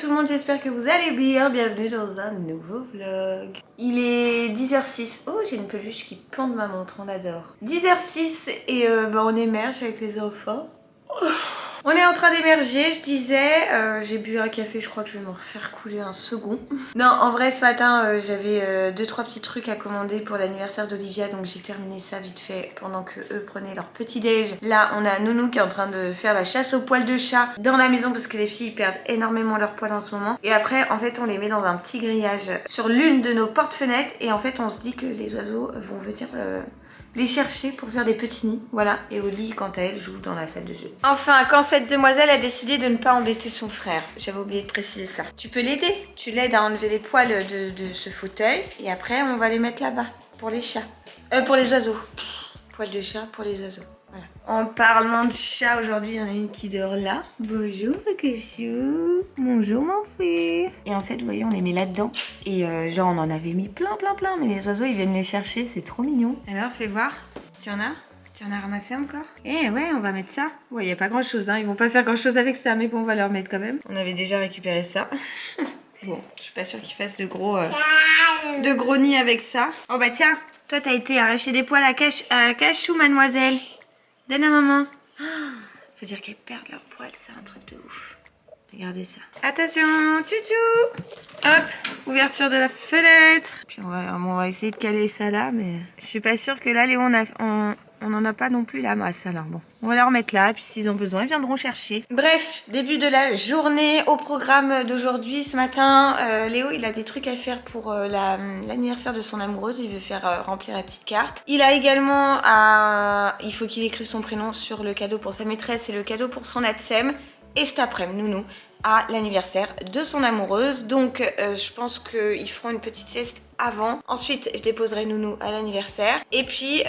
tout le monde, j'espère que vous allez bien. Bienvenue dans un nouveau vlog. Il est 10h06. Oh, j'ai une peluche qui pend de ma montre, on adore. 10h06 et on émerge avec les enfants. On est en train d'émerger, je disais, j'ai bu un café, je crois que je vais m'en refaire couler un second. Non, en vrai ce matin j'avais 2-3 petits trucs à commander pour l'anniversaire d'Olivia, donc j'ai terminé ça vite fait pendant que eux prenaient leur petit déj. Là on a Nounou qui est en train de faire la chasse aux poils de chat dans la maison parce que les filles perdent énormément leurs poils en ce moment. Et après en fait on les met dans un petit grillage sur l'une de nos portes-fenêtres et en fait on se dit que les oiseaux vont venir les chercher pour faire des petits nids, voilà. Et Oli, quant à elle, joue dans la salle de jeu. Enfin, quand cette demoiselle a décidé de ne pas embêter son frère, j'avais oublié de préciser ça. Tu peux l'aider, tu l'aides à enlever les poils de ce fauteuil et après on va les mettre là-bas pour les chats, pour les oiseaux. Poils de chat pour les oiseaux. Voilà. En parlant de chat, aujourd'hui, il y en a une qui dort là. Bonjour, Kachou. Bonjour, mon frère. Et en fait, vous voyez, on les met là-dedans. Et genre, on en avait mis plein. Mais les oiseaux, ils viennent les chercher. C'est trop mignon. Alors, fais voir. Tu en as ramassé encore? Eh ouais, on va mettre ça. Ouais, il n'y a pas grand-chose, hein. Ils vont pas faire grand-chose avec ça, mais bon, on va leur mettre quand même. On avait déjà récupéré ça. Bon, je suis pas sûre qu'ils fassent de gros nids avec ça. Oh bah tiens, toi, t'as été arracher des poils à Cachou, mademoiselle. Donne à maman. Oh, faut dire qu'elles perdent leurs poils, c'est un truc de ouf. Regardez ça. Attention, tchou-tchou. Hop, ouverture de la fenêtre. Puis on va essayer de caler ça là, mais je suis pas sûre que là, Léo, on n'en a pas non plus la masse. Alors bon, on va les remettre là, puis s'ils ont besoin, ils viendront chercher. Bref, début de la journée. Au programme d'aujourd'hui, ce matin, Léo, il a des trucs à faire pour l'anniversaire de son amoureuse. Il veut faire remplir la petite carte. Il a également il faut qu'il écrive son prénom sur le cadeau pour sa maîtresse et le cadeau pour son ATSEM. Et cet après-midi, Nounou à l'anniversaire de son amoureuse. Donc je pense qu'ils feront une petite sieste avant. Ensuite je déposerai Nounou à l'anniversaire. Et puis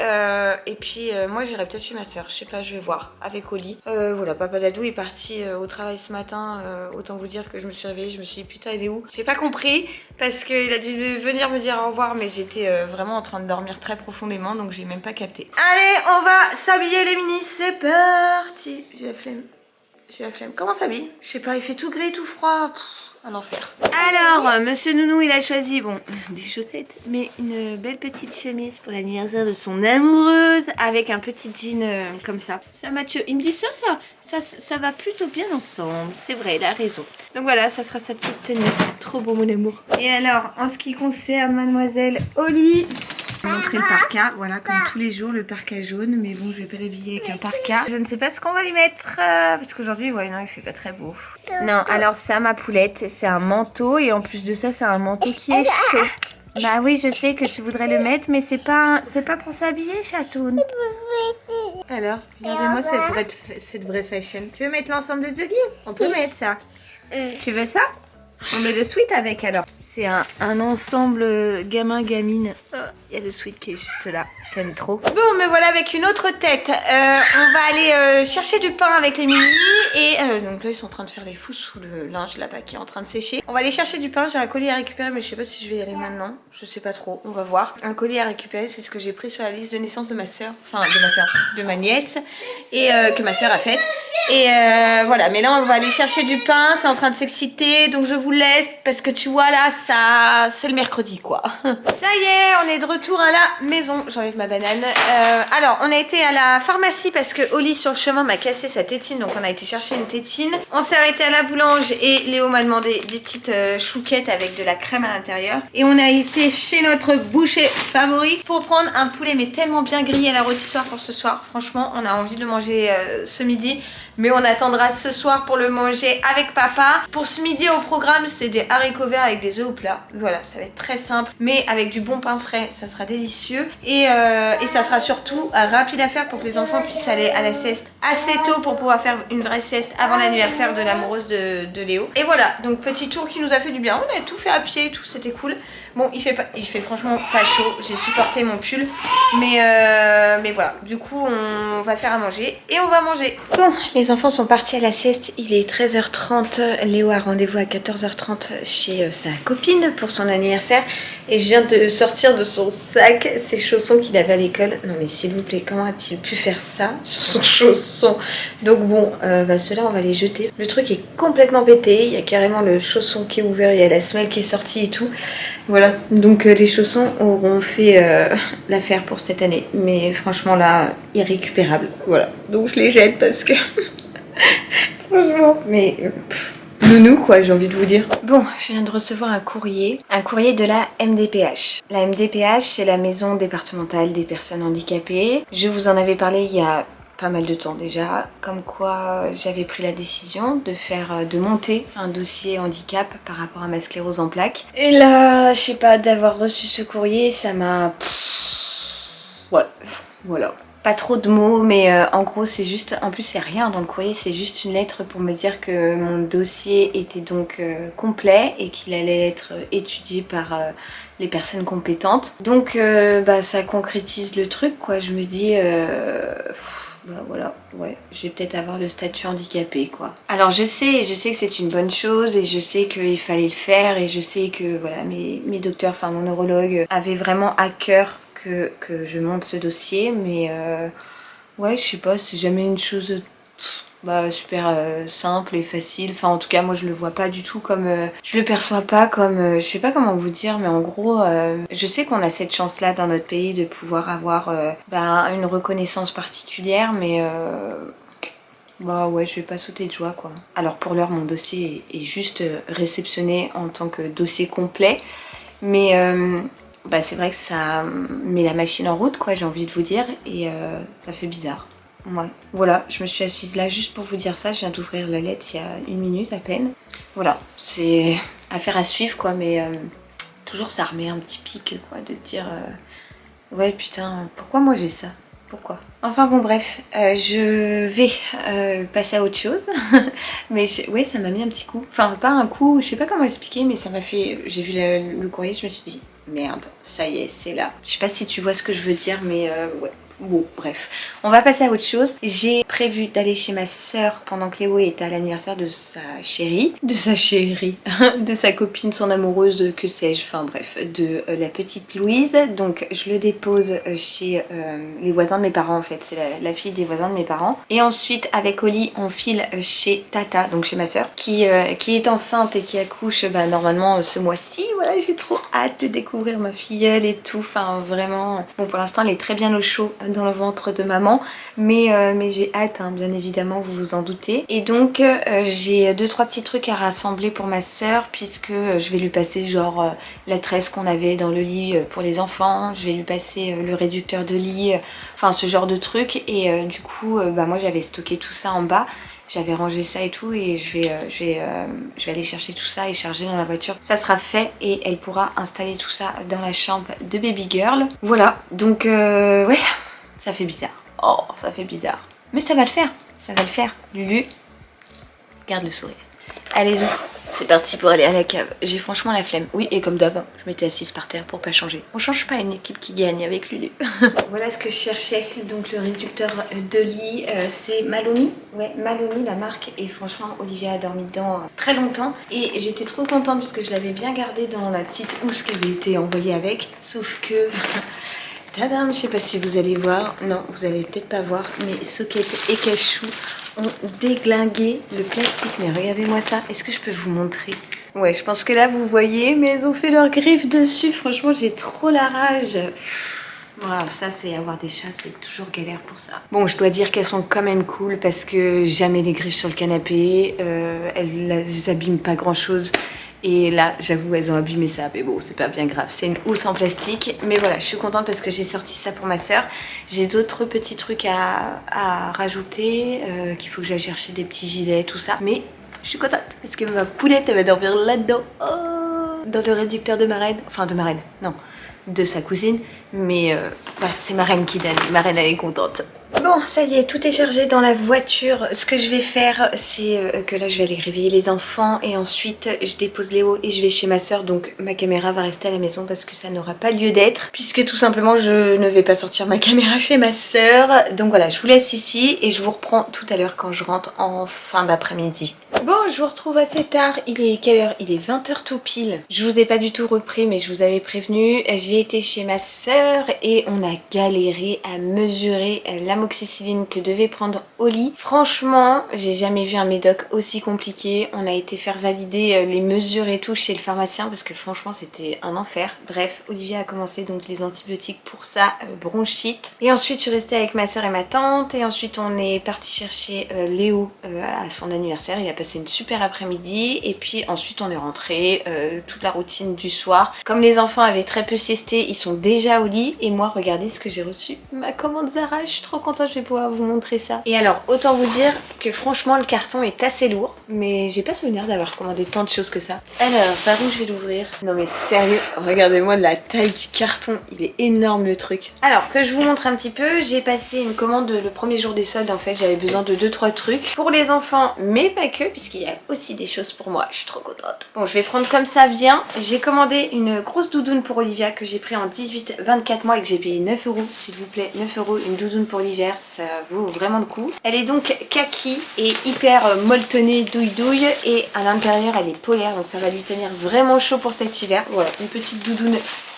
moi j'irai peut-être chez ma soeur. Je sais pas, je vais voir avec Oli. Voilà, Papa Dadou est parti au travail ce matin. Autant vous dire que je me suis réveillée, je me suis dit putain il est où? J'ai pas compris parce qu'il a dû venir me dire au revoir, mais j'étais vraiment en train de dormir très profondément, donc j'ai même pas capté. Allez, on va s'habiller les minis, c'est parti. J'ai la flemme. Comment s'habille? Je sais pas, il fait tout gris, tout froid. Un enfer. Alors, monsieur Nounou, il a choisi, bon, des chaussettes, mais une belle petite chemise pour l'anniversaire de son amoureuse avec un petit jean comme ça. Ça match. Il me dit ça va plutôt bien ensemble. C'est vrai, il a raison. Donc voilà, ça sera sa petite tenue. Trop beau, mon amour. Et alors, en ce qui concerne mademoiselle Oli, je vais montrer le parka, voilà, comme tous les jours, le parka jaune, mais bon, je vais pas l'habiller avec un parka. Je ne sais pas ce qu'on va lui mettre, parce qu'aujourd'hui, ouais, non, il fait pas très beau. Non, alors ça, ma poulette, c'est un manteau, et en plus de ça, c'est un manteau qui est chaud. Bah oui, je sais que tu voudrais le mettre, mais c'est pas pour s'habiller, chatoune. Alors, regardez-moi cette vraie fashion. Tu veux mettre l'ensemble de jogging? On peut mettre ça. Tu veux ça? On met le sweat avec alors. C'est un ensemble gamin-gamine. Il y a le sweat qui est juste là. Je l'aime trop. Bon, me voilà avec une autre tête. On va aller chercher du pain avec les mini. Et donc là, ils sont en train de faire les fous sous le linge là-bas qui est en train de sécher. On va aller chercher du pain. J'ai un colis à récupérer, mais je sais pas si je vais y aller maintenant. Je sais pas trop. On va voir. Un colis à récupérer, c'est ce que j'ai pris sur la liste de naissance de ma soeur. Enfin, de ma nièce. Et que ma soeur a faite. Et voilà, mais là on va aller chercher du pain, c'est en train de s'exciter, donc je vous laisse parce que tu vois là, ça c'est le mercredi quoi. Ça y est, on est de retour à la maison, j'enlève ma banane. Alors, on a été à la pharmacie parce que Oli sur le chemin m'a cassé sa tétine, donc on a été chercher une tétine. On s'est arrêté à la boulange et Léo m'a demandé des petites chouquettes avec de la crème à l'intérieur. Et on a été chez notre boucher favori pour prendre un poulet mais tellement bien grillé à la rôtissoire pour ce soir. Franchement, on a envie de le manger ce midi. Mais on attendra ce soir pour le manger avec papa. Pour ce midi au programme, c'est des haricots verts avec des œufs au plat. Voilà, ça va être très simple, mais avec du bon pain frais, ça sera délicieux. Et ça sera surtout rapide à faire pour que les enfants puissent aller à la sieste assez tôt pour pouvoir faire une vraie sieste avant l'anniversaire de l'amoureuse de Léo. Et voilà, donc petit tour qui nous a fait du bien. On a tout fait à pied et tout, c'était cool. Bon, il fait franchement pas chaud. J'ai supporté mon pull, mais voilà. Du coup, on va faire à manger et on va manger. Bon, les enfants sont partis à la sieste. Il est 13h30. Léo a rendez-vous à 14h30 20h30 chez sa copine pour son anniversaire et je viens de sortir de son sac ses chaussons qu'il avait à l'école. Non mais s'il vous plaît, comment a-t-il pu faire ça sur son chausson? Donc bon, ceux-là on va les jeter. Le truc est complètement pété, il y a carrément le chausson qui est ouvert, il y a la semelle qui est sortie et tout. Voilà, donc les chaussons auront fait l'affaire pour cette année. Mais franchement là, irrécupérable. Voilà, donc je les jette parce que... franchement, mais... nounou quoi, j'ai envie de vous dire. Bon, je viens de recevoir un courrier de la MDPH. La MDPH, c'est la maison départementale des personnes handicapées. Je vous en avais parlé il y a pas mal de temps déjà, comme quoi j'avais pris la décision de monter un dossier handicap par rapport à ma sclérose en plaques. Et là, je sais pas, d'avoir reçu ce courrier, ça m'a... ouais, voilà. Pas trop de mots, mais en gros c'est juste, en plus c'est rien dans le courrier, c'est juste une lettre pour me dire que mon dossier était donc complet et qu'il allait être étudié par les personnes compétentes. Donc ça concrétise le truc quoi, je me dis... voilà, ouais, je vais peut-être avoir le statut handicapé quoi. Alors je sais que c'est une bonne chose et je sais qu'il fallait le faire et je sais que voilà, mes docteurs, enfin mon neurologue avait vraiment à cœur que je monte ce dossier, mais ouais, je sais pas, c'est jamais une chose super simple et facile. Enfin, en tout cas, moi je le vois pas du tout comme. Je le perçois pas comme. Je sais pas comment vous dire, mais en gros, je sais qu'on a cette chance-là dans notre pays de pouvoir avoir une reconnaissance particulière, mais. Ouais, je vais pas sauter de joie quoi. Alors pour l'heure, mon dossier est juste réceptionné en tant que dossier complet, mais. C'est vrai que ça met la machine en route quoi, j'ai envie de vous dire, et ça fait bizarre. Ouais. Voilà, je me suis assise là juste pour vous dire ça, je viens d'ouvrir la lettre il y a 1 minute à peine. Voilà, c'est affaire à suivre quoi, mais toujours ça remet un petit pic quoi, de dire ouais putain, pourquoi moi j'ai ça? Pourquoi? Enfin bon bref, je vais passer à autre chose. Mais ouais, ça m'a mis un petit coup. Enfin pas un coup, je sais pas comment expliquer, mais ça m'a fait... J'ai vu le courrier, je me suis dit merde, ça y est, c'est là. Je sais pas si tu vois ce que je veux dire, mais ouais. Bon, bref, on va passer à autre chose. J'ai prévu d'aller chez ma soeur pendant que Léo est à l'anniversaire de sa chérie. De sa copine, son amoureuse, que sais-je, enfin bref, de la petite Louise. Donc je le dépose chez les voisins de mes parents en fait, c'est la fille des voisins de mes parents. Et ensuite avec Oli, on file chez Tata, donc chez ma soeur, qui est enceinte et qui accouche normalement ce mois-ci. Voilà, j'ai trop hâte de découvrir ma filleule et tout, enfin vraiment. Bon, pour l'instant elle est très bien au chaud dans le ventre de maman, mais j'ai hâte hein, bien évidemment, vous vous en doutez. Et donc j'ai 2-3 petits trucs à rassembler pour ma soeur, puisque je vais lui passer genre la tresse qu'on avait dans le lit pour les enfants, je vais lui passer le réducteur de lit, enfin ce genre de trucs. Et du coup moi j'avais stocké tout ça en bas, j'avais rangé ça et tout, et je vais aller chercher tout ça et charger dans la voiture. Ça sera fait et elle pourra installer tout ça dans la chambre de baby girl. Voilà, donc ouais, ça fait bizarre. Oh, ça fait bizarre. Mais ça va le faire, ça va le faire. Lulu, garde le sourire. Allez, Zouf, c'est parti pour aller à la cave. J'ai franchement la flemme. Oui, et comme d'hab, je m'étais assise par terre pour pas changer. On change pas une équipe qui gagne avec Lulu. Voilà ce que je cherchais. Donc le réducteur de lit, c'est Malomi. Ouais, Malomi la marque. Et franchement, Olivia a dormi dedans très longtemps. Et j'étais trop contente parce que je l'avais bien gardé dans la petite housse qui avait été envoyée avec. Sauf que... tadam, je sais pas si vous allez voir. Non, vous allez peut-être pas voir. Mais Socket et Cachou ont déglingué le plastique. Mais regardez-moi ça. Est-ce que je peux vous montrer? Ouais, je pense que là vous voyez, mais elles ont fait leurs griffes dessus. Franchement, j'ai trop la rage. Voilà, ça c'est avoir des chats, c'est toujours galère pour ça. Bon, je dois dire qu'elles sont quand même cool parce que jamais les griffes sur le canapé. Elles abîment pas grand chose. Et là, j'avoue, elles ont abîmé ça, mais bon, c'est pas bien grave. C'est une housse en plastique, mais voilà, je suis contente parce que j'ai sorti ça pour ma soeur. J'ai d'autres petits trucs à rajouter, qu'il faut que j'aille chercher des petits gilets, tout ça. Mais je suis contente parce que ma poulette, elle va dormir là-dedans. Oh, dans le réducteur de marraine. Enfin, de marraine, non, de sa cousine. Mais voilà, c'est ma reine qui donne. Ma reine, elle est contente. Bon, ça y est, tout est chargé dans la voiture. Ce que je vais faire, c'est que là, je vais aller réveiller les enfants et ensuite, je dépose Léo et je vais chez ma soeur. Donc, ma caméra va rester à la maison parce que ça n'aura pas lieu d'être. Puisque tout simplement, je ne vais pas sortir ma caméra chez ma soeur. Donc voilà, je vous laisse ici et je vous reprends tout à l'heure quand je rentre en fin d'après-midi. Bon, je vous retrouve assez tard. Il est quelle heure? Il est 20h tout pile. Je vous ai pas du tout repris, mais je vous avais prévenu. J'ai été chez ma soeur et on a galéré à mesurer l'amoxicilline que devait prendre Oli. Franchement, j'ai jamais vu un médoc aussi compliqué. On a été faire valider les mesures et tout chez le pharmacien parce que franchement, c'était un enfer. Bref, Olivia a commencé donc les antibiotiques pour sa bronchite. Et ensuite, je suis restée avec ma soeur et ma tante. Et ensuite, on est parti chercher Léo à son anniversaire. Il a passé une super après-midi et puis ensuite on est rentré, toute la routine du soir. Comme les enfants avaient très peu siesté, ils sont déjà au lit et moi regardez ce que j'ai reçu, ma commande Zara, je suis trop contente, je vais pouvoir vous montrer ça. Et alors autant vous dire que franchement le carton est assez lourd, mais j'ai pas souvenir d'avoir commandé tant de choses que ça. Alors par où je vais l'ouvrir? Non mais sérieux, regardez-moi la taille du carton, il est énorme le truc. Alors que je vous montre un petit peu, j'ai passé une commande le premier jour des soldes en fait, j'avais besoin de 2-3 trucs pour les enfants mais pas que, puisqu'il y a aussi des choses pour moi, je suis trop contente. Bon, je vais prendre comme ça vient. J'ai commandé une grosse doudoune pour Olivia que j'ai pris en 18-24 mois et que j'ai payé 9 €, s'il vous plaît. 9 €, une doudoune pour l'hiver, ça vaut vraiment le coup. Elle est donc kaki et hyper molletonnée, douille-douille, et à l'intérieur elle est polaire, donc ça va lui tenir vraiment chaud pour cet hiver. Voilà, une petite doudoune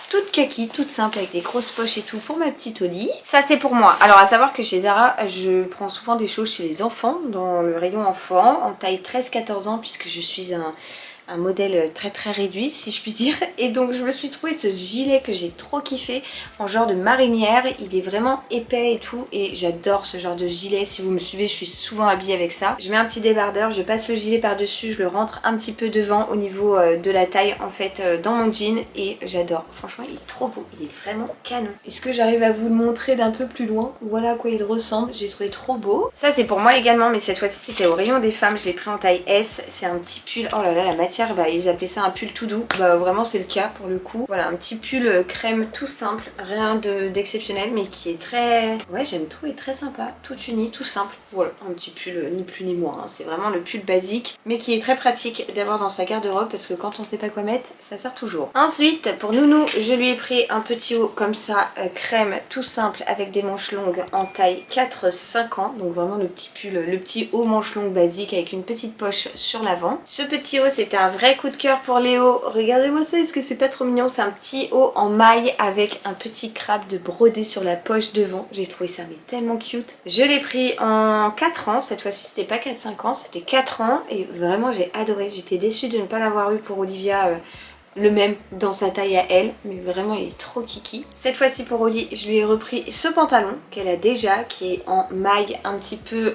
toute kaki, toute simple avec des grosses poches et tout pour ma petite Oli. Ça c'est pour moi. Alors à savoir que chez Zara, je prends souvent des choses chez les enfants, dans le rayon enfant, en taille 13-14 ans puisque je suis un modèle très très réduit si je puis dire, et donc je me suis trouvé ce gilet que j'ai trop kiffé en genre de marinière. Il est vraiment épais et tout et j'adore ce genre de gilet. Si vous me suivez, je suis souvent habillée avec ça. Je mets un petit débardeur, je passe le gilet par dessus, je le rentre un petit peu devant au niveau de la taille en fait dans mon jean et j'adore. Franchement il est trop beau, il est vraiment canon. Est-ce que j'arrive à vous le montrer d'un peu plus loin? Voilà à quoi il ressemble, j'ai trouvé trop beau. Ça c'est pour moi également, mais cette fois-ci c'était au rayon des femmes, je l'ai pris en taille S. C'est un petit pull, oh là là la matière, bah, ils appelaient ça un pull tout doux, bah vraiment c'est le cas pour le coup. Voilà, un petit pull crème tout simple, rien d'exceptionnel mais qui est très, ouais j'aime trop, il est très sympa, tout uni, tout simple. Voilà, un petit pull ni plus ni moins, hein. C'est vraiment le pull basique mais qui est très pratique d'avoir dans sa garde-robe parce que quand on sait pas quoi mettre, ça sert toujours. Ensuite pour Nounou, je lui ai pris un petit haut comme ça, crème tout simple avec des manches longues en taille 4-5 ans, donc vraiment le petit pull, le petit haut manche longue basique avec une petite poche sur l'avant. Ce petit haut c'était un vrai coup de cœur pour Léo. Regardez-moi ça, est-ce que c'est pas trop mignon? C'est un petit haut en maille avec un petit crabe de brodé sur la poche devant. J'ai trouvé ça mais tellement cute. Je l'ai pris en 4 ans, cette fois-ci c'était pas 4-5 ans, c'était 4 ans et vraiment j'ai adoré. J'étais déçue de ne pas l'avoir eu pour Olivia le même dans sa taille à elle, mais vraiment il est trop kiki. Cette fois-ci pour Oli, je lui ai repris ce pantalon qu'elle a déjà, qui est en maille un petit peu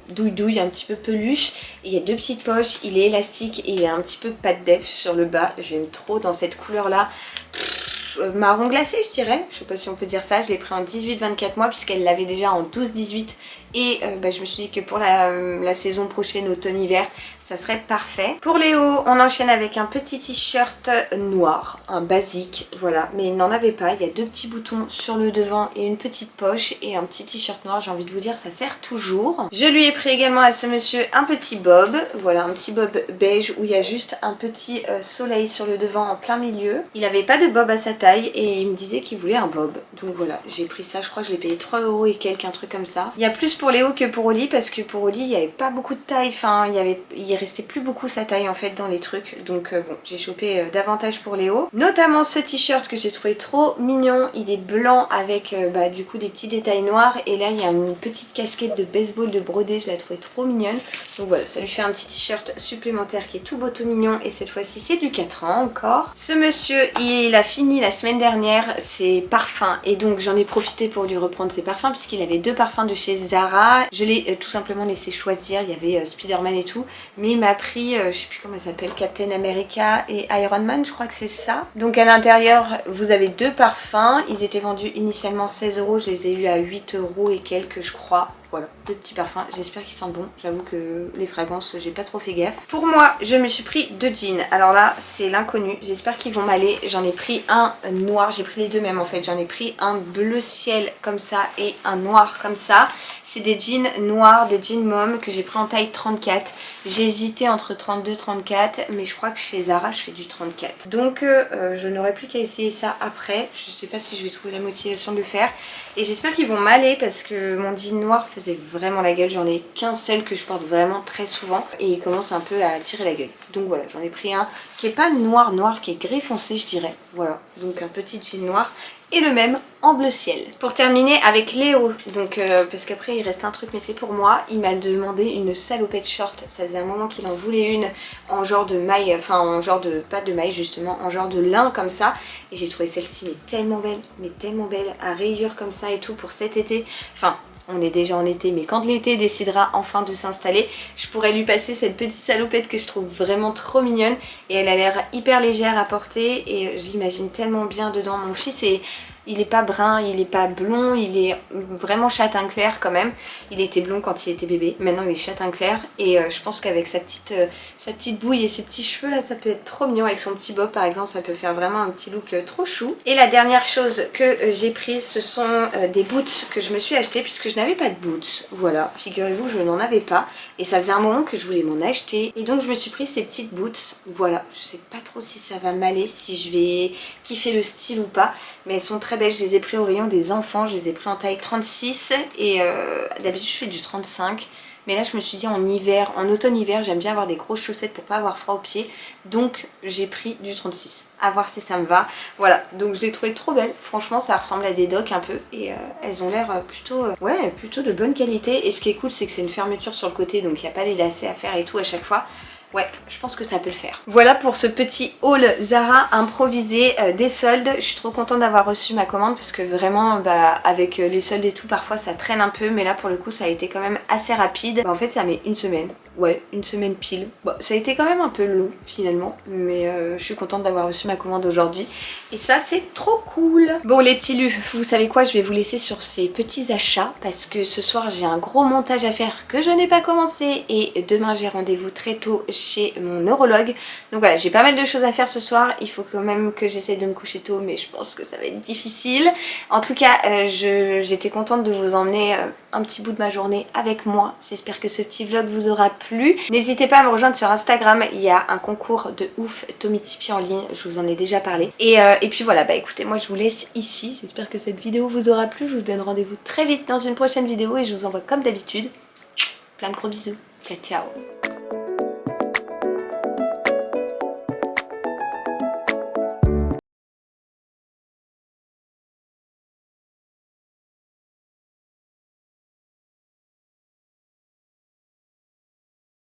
douille-douille, un petit peu peluche. Il y a deux petites poches, il est élastique et il a un petit peu pas de def sur le bas. J'aime trop dans cette couleur là. Marron glacé je dirais, je sais pas si on peut dire ça. Je l'ai pris en 18-24 mois puisqu'elle l'avait déjà en 12-18 et je me suis dit que pour la saison prochaine automne-hiver ça serait parfait. Pour Léo, on enchaîne avec un petit t-shirt noir, un basique, voilà, mais il n'en avait pas. Il y a deux petits boutons sur le devant et une petite poche et un petit t-shirt noir. J'ai envie de vous dire, ça sert toujours. Je lui ai pris également à ce monsieur un petit bob, voilà, un petit bob beige où il y a juste un petit soleil sur le devant en plein milieu. Il n'avait pas de bob à sa taille et il me disait qu'il voulait un bob. Donc voilà, j'ai pris ça, je crois que je l'ai payé 3 € et quelques, un truc comme ça. Il y a plus pour Léo que pour Oli parce que pour Oli, il n'y avait pas beaucoup de taille, enfin, il restait plus beaucoup sa taille en fait dans les trucs, donc bon, j'ai chopé davantage pour Léo, notamment ce t-shirt que j'ai trouvé trop mignon. Il est blanc avec du coup des petits détails noirs et là il y a une petite casquette de baseball de brodé, je l'ai trouvé trop mignonne, donc voilà, ça lui fait un petit t-shirt supplémentaire qui est tout beau tout mignon et cette fois-ci c'est du 4 ans encore. Ce monsieur il a fini la semaine dernière ses parfums et donc j'en ai profité pour lui reprendre ses parfums puisqu'il avait deux parfums de chez Zara. Je l'ai tout simplement laissé choisir, il y avait Spider-Man et tout, mais il m'a pris je sais plus comment elle s'appelle, Captain America et Iron Man, je crois que c'est ça. Donc à l'intérieur vous avez deux parfums, ils étaient vendus initialement 16 €, je les ai eu à 8 € et quelques je crois. Voilà, 2 petits parfums, j'espère qu'ils sentent bon. J'avoue que les fragrances, j'ai pas trop fait gaffe. Pour moi, je me suis pris 2 jeans. Alors là, c'est l'inconnu, j'espère qu'ils vont m'aller. J'en ai pris un noir, j'ai pris les deux mêmes en fait. J'en ai pris un bleu ciel comme ça et un noir comme ça. C'est des jeans noirs, des jeans mômes que j'ai pris en taille 34. J'ai hésité entre 32 et 34, mais je crois que chez Zara, je fais du 34. Donc je n'aurai plus qu'à essayer ça après. Je sais pas si je vais trouver la motivation de le faire. Et j'espère qu'ils vont m'aller parce que mon jean noir faisait vraiment la gueule. J'en ai qu'un seul que je porte vraiment très souvent. Et il commence un peu à tirer la gueule. Donc voilà, j'en ai pris un qui est pas noir noir, qui est gris foncé je dirais. Voilà, donc un petit jean noir. Et le même en bleu ciel. Pour terminer avec Léo, donc parce qu'après il reste un truc mais c'est pour moi, il m'a demandé une salopette short, ça faisait un moment qu'il en voulait une en genre de maille, enfin en genre de, pas de maille justement, en genre de lin comme ça, et j'ai trouvé celle-ci mais tellement belle, à rayures comme ça et tout pour cet été, enfin on est déjà en été, mais quand l'été décidera enfin de s'installer, je pourrais lui passer cette petite salopette que je trouve vraiment trop mignonne. Et elle a l'air hyper légère à porter et je l'imagine tellement bien dedans. Mon fils il est pas brun, il est pas blond, il est vraiment châtain clair quand même. Il était blond quand il était bébé, maintenant il est châtain clair. Et je pense qu'avec sa petite bouille et ses petits cheveux là, ça peut être trop mignon. Avec son petit bob par exemple, ça peut faire vraiment un petit look trop chou. Et la dernière chose que j'ai prise, ce sont des boots que je me suis acheté puisque je n'avais pas de boots. Voilà, figurez-vous, je n'en avais pas. Et ça faisait un moment que je voulais m'en acheter. Et donc je me suis pris ces petites boots. Voilà, je sais pas trop si ça va m'aller, si je vais kiffer le style ou pas. Mais elles sont très belles, je les ai pris au rayon des enfants. Je les ai pris en taille 36. Et d'habitude je fais du 35. Mais là je me suis dit en hiver, en automne-hiver, j'aime bien avoir des grosses chaussettes pour pas avoir froid aux pieds. Donc j'ai pris du 36. À voir si ça me va. Voilà, donc je les trouvais trop belles. Franchement ça ressemble à des docks un peu. Et elles ont l'air plutôt, ouais, plutôt de bonne qualité. Et ce qui est cool c'est que c'est une fermeture sur le côté. Donc il n'y a pas les lacets à faire et tout à chaque fois. Ouais, je pense que ça peut le faire. Voilà pour ce petit haul Zara improvisé des soldes. Je suis trop contente d'avoir reçu ma commande parce que vraiment, avec les soldes et tout, parfois ça traîne un peu. Mais là, pour le coup, ça a été quand même assez rapide. En fait, ça met une semaine. Ouais, une semaine pile. Bon, ça a été quand même un peu long finalement. Mais je suis contente d'avoir reçu ma commande aujourd'hui. Et ça, c'est trop cool. Bon, les petits lus, vous savez quoi? Je vais vous laisser sur ces petits achats. Parce que ce soir, j'ai un gros montage à faire que je n'ai pas commencé. Et demain, j'ai rendez-vous très tôt chez mon neurologue. Donc voilà, j'ai pas mal de choses à faire ce soir. Il faut quand même que j'essaie de me coucher tôt, mais je pense que ça va être difficile. En tout cas, j'étais contente de vous emmener un petit bout de ma journée avec moi. J'espère que ce petit vlog vous aura plu. N'hésitez pas à me rejoindre sur Instagram. Il y a un concours de ouf Tomy Tipeee en ligne. Je vous en ai déjà parlé. Et puis voilà, écoutez, moi je vous laisse ici. J'espère que cette vidéo vous aura plu. Je vous donne rendez-vous très vite dans une prochaine vidéo et je vous envoie comme d'habitude plein de gros bisous. Ciao, ciao.